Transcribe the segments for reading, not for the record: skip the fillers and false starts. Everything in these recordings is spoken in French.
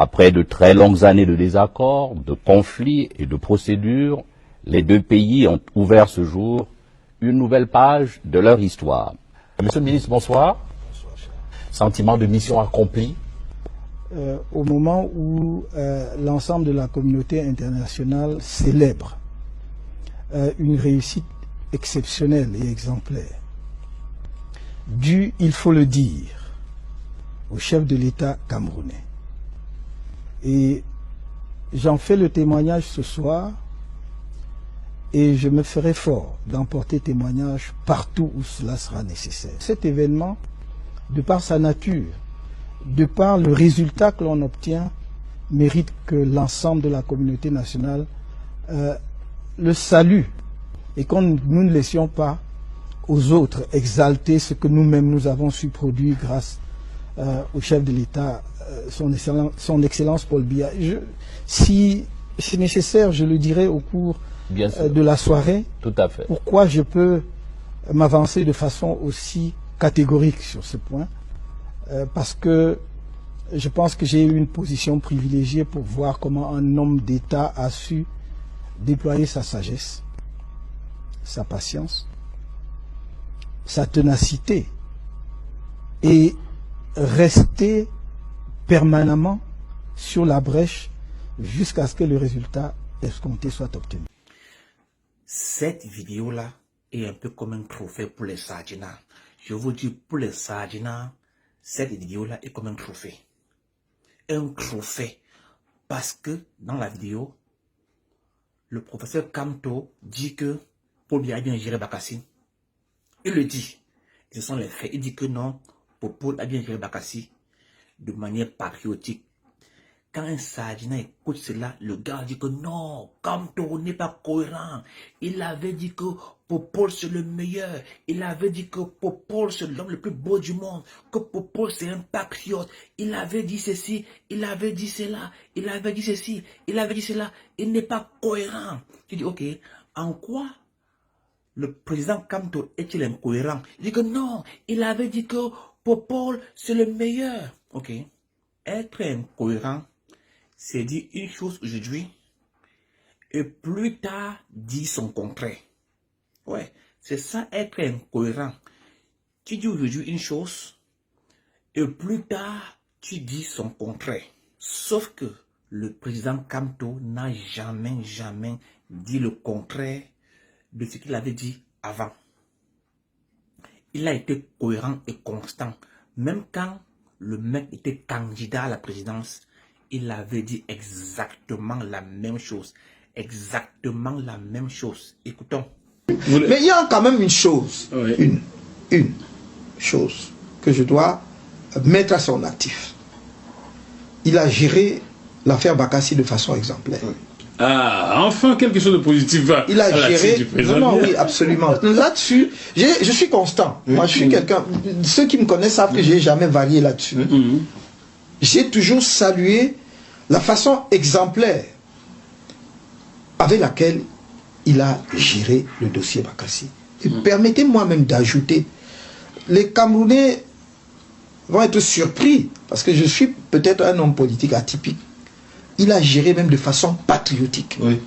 Après de très longues années de désaccords, de conflits et de procédures, les deux pays ont ouvert ce jour une nouvelle page de leur histoire. Monsieur le ministre, bonsoir. Bonsoir, cher. Sentiment de mission accomplie. Au moment où l'ensemble de la communauté internationale célèbre une réussite exceptionnelle et exemplaire, due, il faut le dire, au chef de l'État camerounais. Et j'en fais le témoignage ce soir et je me ferai fort d'emporter témoignage partout où cela sera nécessaire. Cet événement, de par sa nature, de par le résultat que l'on obtient, mérite que l'ensemble de la communauté nationale le salue et que nous ne laissions pas aux autres exalter ce que nous-mêmes nous avons su produire grâce au chef de l'État, son Excellence Paul Biya. Si c'est nécessaire, je le dirai au cours de la soirée. Tout à fait. Pourquoi je peux m'avancer de façon aussi catégorique sur ce point, parce que je pense que j'ai eu une position privilégiée pour voir comment un homme d'État a su déployer sa sagesse, sa patience, sa ténacité et rester permanemment sur la brèche jusqu'à ce que le résultat escompté soit obtenu. Cette vidéo-là est un peu comme un trophée pour les Sardinats. Je vous dis, pour les Sardinats, cette vidéo-là est comme un trophée. Un trophée. Parce que dans la vidéo, le professeur Kamto dit que Paul Biya a bien géré Bakassi. Il le dit. Ce sont les faits. Il dit que non, Paul a bien géré Bakassi de manière patriotique. Quand un Sardinat écoute cela, le gars dit que non, Kamto n'est pas cohérent. Il avait dit que Popol c'est le meilleur. Il avait dit que Popol c'est l'homme le plus beau du monde. Que Popol c'est un patriote. Il avait dit ceci, il avait dit cela, il avait dit ceci, il avait dit cela. Il n'est pas cohérent. Tu dis ok, en quoi le président Kamto est-il incohérent? Il dit que non, il avait dit que Popol c'est le meilleur. Ok, être incohérent, c'est dire une chose aujourd'hui et plus tard dire son contraire. Ouais, c'est ça être incohérent. Tu dis aujourd'hui une chose et plus tard tu dis son contraire. Sauf que le président Kamto n'a jamais dit le contraire de ce qu'il avait dit avant. Il a été cohérent et constant. Même quand le mec était candidat à la présidence, il avait dit exactement la même chose. Exactement la même chose. Écoutons. Mais il y a quand même une chose, oui. une chose que je dois mettre à son actif. Il a géré l'affaire Bakassi de façon exemplaire. Oui. Ah, enfin quelque chose de positif. Il a géré. Non, oui, absolument. Là-dessus, je suis constant. Moi, je suis quelqu'un. Ceux qui me connaissent savent que j'ai jamais varié là-dessus. J'ai toujours salué la façon exemplaire avec laquelle il a géré le dossier Bakassi. Et permettez-moi même d'ajouter, les Camerounais vont être surpris, parce que je suis peut-être un homme politique atypique. Il a géré même de façon patriotique. Oui.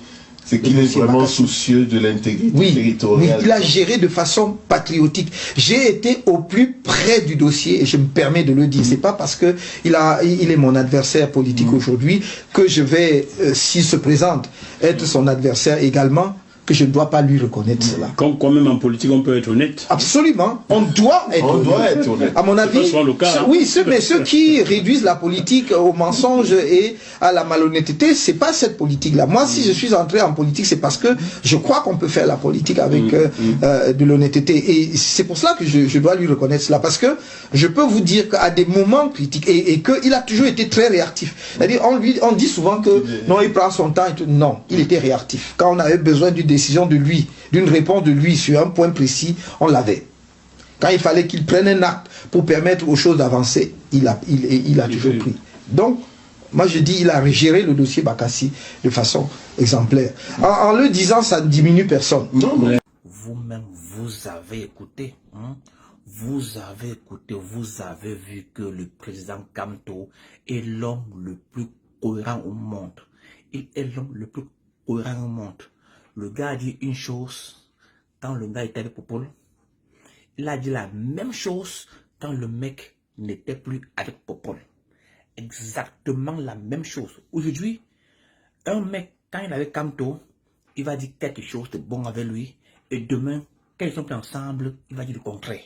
C'est qu'il est vraiment Bakassi. Soucieux de l'intégrité territoriale. Oui, il a géré de façon patriotique. J'ai été au plus près du dossier et je me permets de le dire. C'est pas parce que il est mon adversaire politique aujourd'hui que je vais, s'il se présente, être son adversaire également, que je ne dois pas lui reconnaître cela. Quand même en politique, on peut être honnête. Absolument. On doit être honnête. À mon avis, oui, mais ceux qui réduisent la politique au mensonge et à la malhonnêteté, c'est pas cette politique-là. Moi, si je suis entré en politique, c'est parce que je crois qu'on peut faire la politique avec de l'honnêteté. Et c'est pour cela que je dois lui reconnaître cela. Parce que je peux vous dire qu'à des moments critiques, et qu'il a toujours été très réactif. C'est-à-dire, on dit souvent que non, il prend son temps et tout. Non, il était réactif. Quand on avait besoin d'une décision de lui, d'une réponse de lui sur un point précis, on l'avait. Quand il fallait qu'il prenne un acte pour permettre aux choses d'avancer, il a toujours pris. Donc, moi je dis, il a géré le dossier Bakassi de façon exemplaire. En le disant, ça ne diminue personne. Vous-même, vous avez écouté. Vous avez écouté, vous avez vu que le président Kamto est l'homme le plus cohérent au monde. Il est l'homme le plus cohérent au monde. Le gars a dit une chose quand le gars était avec Popol. Il a dit la même chose quand le mec n'était plus avec Popol. Exactement la même chose. Aujourd'hui, un mec, quand il est avec Kamto, il va dire quelque chose de bon avec lui. Et demain, quand ils sont plus ensemble, il va dire le contraire.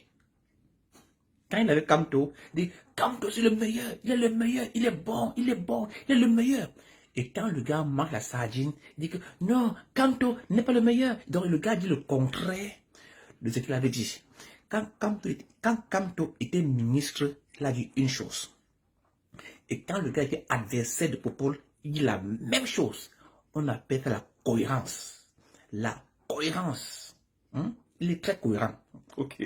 Quand il est avec Kamto, il dit Kamto c'est le meilleur, il est le meilleur, il est bon, il est bon, il est le meilleur. Et quand le gars mange la sardine, il dit que non, Kamto n'est pas le meilleur. Donc le gars dit le contraire de ce qu'il avait dit. Quand Kamto était ministre, il a dit une chose. Et quand le gars était adversaire de Popol, il dit la même chose. On appelle ça la cohérence. La cohérence. Il est très cohérent. Ok.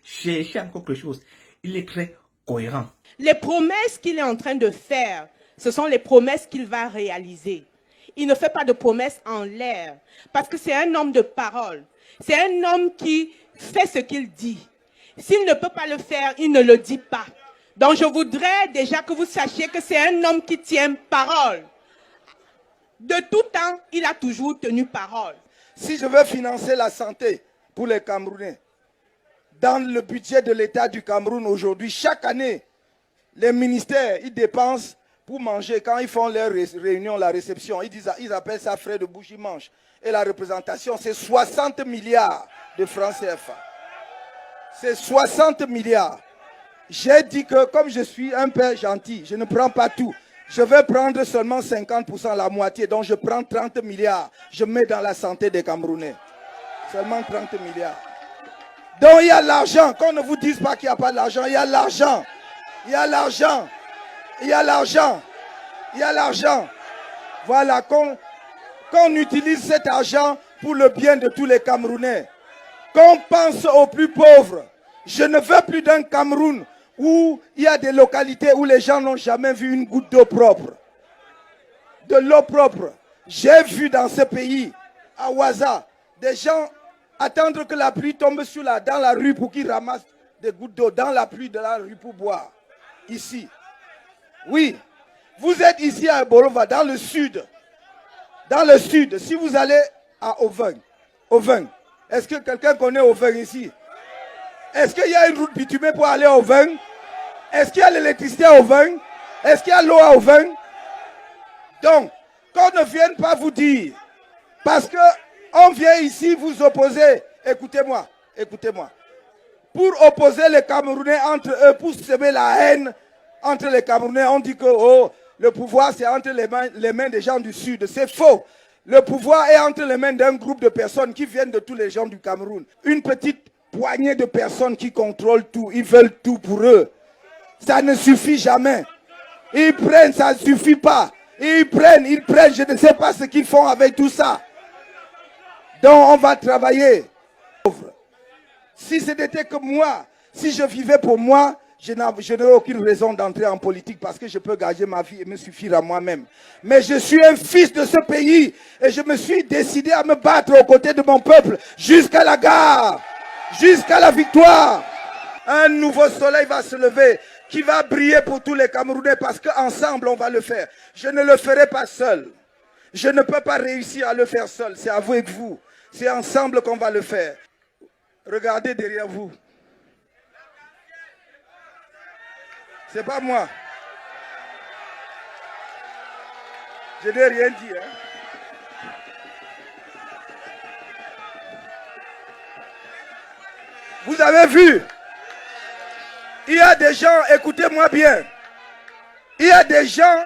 Cherchez encore quelque chose. Il est très cohérent. Les promesses qu'il est en train de faire, ce sont les promesses qu'il va réaliser. Il ne fait pas de promesses en l'air. Parce que c'est un homme de parole. C'est un homme qui fait ce qu'il dit. S'il ne peut pas le faire, il ne le dit pas. Donc je voudrais déjà que vous sachiez que c'est un homme qui tient parole. De tout temps, il a toujours tenu parole. Si je veux financer la santé pour les Camerounais, dans le budget de l'État du Cameroun aujourd'hui, chaque année, les ministères, ils dépensent pour manger. Quand ils font leur réunion, la réception, ils appellent ça frais de bouche, ils mangent. Et la représentation, c'est 60 milliards de francs CFA. C'est 60 milliards. J'ai dit que comme je suis un père gentil, je ne prends pas tout. Je vais prendre seulement 50%, la moitié. Donc je prends 30 milliards. Je mets dans la santé des Camerounais. Seulement 30 milliards. Donc il y a l'argent. Qu'on ne vous dise pas qu'il n'y a pas d'argent. Il y a l'argent. Il y a l'argent. Il y a l'argent. Il y a l'argent. Voilà, qu'on utilise cet argent pour le bien de tous les Camerounais. Qu'on pense aux plus pauvres. Je ne veux plus d'un Cameroun où il y a des localités où les gens n'ont jamais vu une goutte d'eau propre. De l'eau propre. J'ai vu dans ce pays, à Ouaza, des gens attendre que la pluie tombe dans la rue pour qu'ils ramassent des gouttes d'eau dans la pluie de la rue pour boire. Ici. Oui. Vous êtes ici à Bolova, dans le sud. Dans le sud, si vous allez à Oveng, est-ce que quelqu'un connaît Oveng ici? Est-ce qu'il y a une route bitumée pour aller à Oveng? Est-ce qu'il y a l'électricité à Oveng? Est-ce qu'il y a l'eau à Oveng? Donc, qu'on ne vienne pas vous dire, parce qu'on vient ici vous opposer, écoutez-moi, pour opposer les Camerounais entre eux, pour semer la haine entre les Camerounais, on dit que le pouvoir c'est entre les mains des gens du Sud. C'est faux. Le pouvoir est entre les mains d'un groupe de personnes qui viennent de tous les gens du Cameroun. Une petite poignée de personnes qui contrôlent tout. Ils veulent tout pour eux. Ça ne suffit jamais. Ils prennent, ça ne suffit pas. Ils prennent, je ne sais pas ce qu'ils font avec tout ça. Donc on va travailler. Si ce n'était que moi, si je vivais pour moi, je n'aurais aucune raison d'entrer en politique parce que je peux gager ma vie et me suffire à moi-même. Mais je suis un fils de ce pays et je me suis décidé à me battre aux côtés de mon peuple jusqu'à la gare, jusqu'à la victoire. Un nouveau soleil va se lever qui va briller pour tous les Camerounais parce qu'ensemble on va le faire. Je ne le ferai pas seul. Je ne peux pas réussir à le faire seul. C'est avec vous. C'est ensemble qu'on va le faire. Regardez derrière vous. C'est pas moi. Je n'ai rien dit. Vous avez vu? Il y a des gens, écoutez-moi bien. Il y a des gens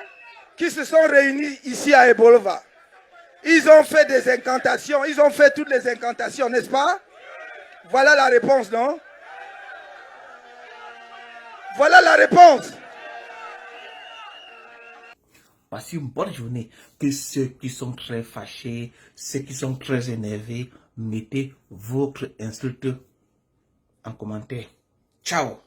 qui se sont réunis ici à Ebolova. Ils ont fait des incantations. Ils ont fait toutes les incantations, n'est-ce pas? Voilà la réponse, non? Voilà la réponse. Passez une bonne journée. Que ceux qui sont très fâchés, ceux qui sont très énervés, mettez votre insulte en commentaire. Ciao.